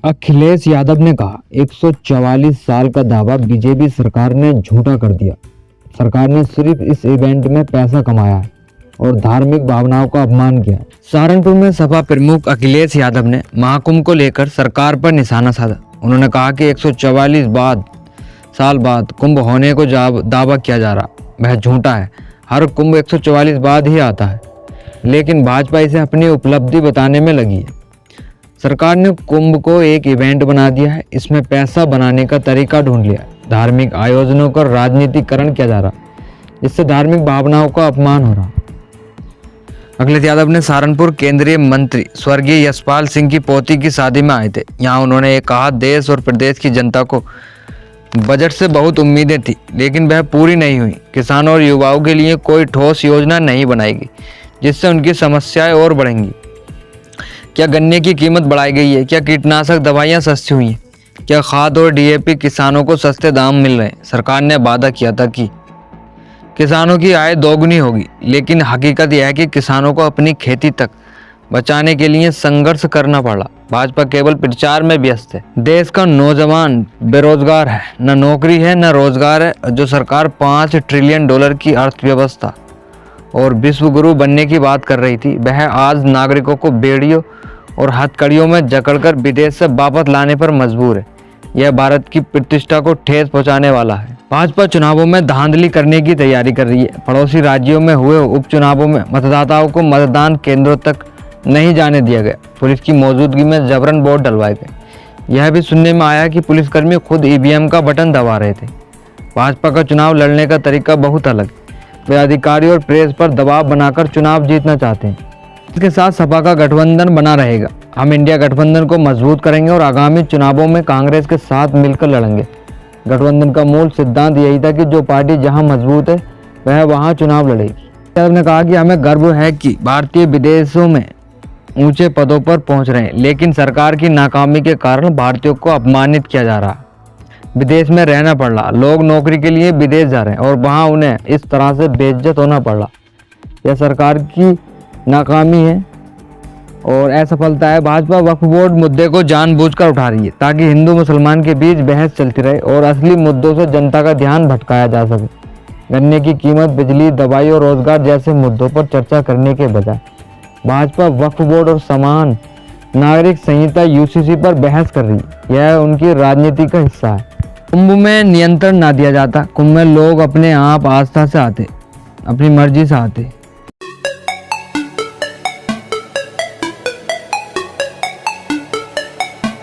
अखिलेश यादव ने कहा 144 साल का दावा बीजेपी सरकार ने झूठा कर दिया। सरकार ने सिर्फ इस इवेंट में पैसा कमाया है और धार्मिक भावनाओं का अपमान किया। सहारनपुर में सपा प्रमुख अखिलेश यादव ने महाकुंभ को लेकर सरकार पर निशाना साधा। उन्होंने कहा कि 144 साल बाद कुंभ होने को दावा किया जा रहा वह झूठा है। हर कुंभ 144 बाद ही आता है, लेकिन भाजपा इसे अपनी उपलब्धि बताने में लगी है। सरकार ने कुंभ को एक इवेंट बना दिया है, इसमें पैसा बनाने का तरीका ढूंढ लिया है। धार्मिक आयोजनों का राजनीतिकरण किया जा रहा, इससे धार्मिक भावनाओं का अपमान हो रहा। अखिलेश यादव ने सहारनपुर केंद्रीय मंत्री स्वर्गीय यशपाल सिंह की पोती की शादी में आए थे। यहाँ उन्होंने कहा, देश और प्रदेश की जनता को बजट से बहुत उम्मीदें थी, लेकिन वह पूरी नहीं हुई। किसानों और युवाओं के लिए कोई ठोस योजना नहीं बनाएगी, जिससे उनकी समस्याएं और बढ़ेंगी। क्या गन्ने की कीमत बढ़ाई गई है? क्या कीटनाशक दवाइयाँ सस्ती हुई हैं? क्या खाद और डीएपी किसानों को सस्ते दाम मिल रहे हैं? सरकार ने वादा किया था कि किसानों की आय दोगुनी होगी, लेकिन हकीकत यह है कि किसानों को अपनी खेती तक बचाने के लिए संघर्ष करना पड़ा। भाजपा केवल प्रचार में व्यस्त है। देश का नौजवान बेरोजगार है, न नौकरी है न रोजगार है। जो सरकार $5 ट्रिलियन की अर्थव्यवस्था और विश्व गुरु बनने की बात कर रही थी, वह आज नागरिकों को बेड़ियों और हथकड़ियों में जकड़कर विदेश से वापस लाने पर मजबूर है। यह भारत की प्रतिष्ठा को ठेस पहुंचाने वाला है। भाजपा चुनावों में धांधली करने की तैयारी कर रही है। पड़ोसी राज्यों में हुए उपचुनावों में मतदाताओं को मतदान केंद्रों तक नहीं जाने दिया गया। पुलिस की मौजूदगी में जबरन वोट डलवाए गए। यह भी सुनने में आया कि पुलिसकर्मी खुद ईवीएम का बटन दबा रहे थे। भाजपा का चुनाव लड़ने का तरीका बहुत अलग है। वे अधिकारी और प्रेस पर दबाव बनाकर चुनाव जीतना चाहते हैं। इसके साथ सपा का गठबंधन बना रहेगा। हम इंडिया गठबंधन को मजबूत करेंगे और आगामी चुनावों में कांग्रेस के साथ मिलकर लड़ेंगे। गठबंधन का मूल सिद्धांत यही था कि जो पार्टी जहां मजबूत है वह वहां चुनाव लड़ेगी। यादव ने कहा कि हमें गर्व है कि भारतीय विदेशों में ऊंचे पदों पर पहुंच रहे हैं, लेकिन सरकार की नाकामी के कारण भारतीयों को अपमानित किया जा रहा, विदेश में रहना पड़ रहा। लोग नौकरी के लिए विदेश जा रहे हैं और वहां उन्हें इस तरह से बेइज्जत होना पड़ रहा। यह सरकार की नाकामी है और असफलता है। भाजपा वक्फ बोर्ड मुद्दे को जानबूझकर उठा रही है ताकि हिंदू मुसलमान के बीच बहस चलती रहे और असली मुद्दों से जनता का ध्यान भटकाया जा सके। गन्ने की कीमत, बिजली, दवाई और रोजगार जैसे मुद्दों पर चर्चा करने के बजाय भाजपा वक्फ बोर्ड और समान नागरिक संहिता यूसीसी पर बहस कर रही है। यह उनकी राजनीति का हिस्सा है। कुंभ में नियंत्रण ना दिया जाता। कुंभ में लोग अपने आप आस्था से आते, अपनी मर्जी से आते।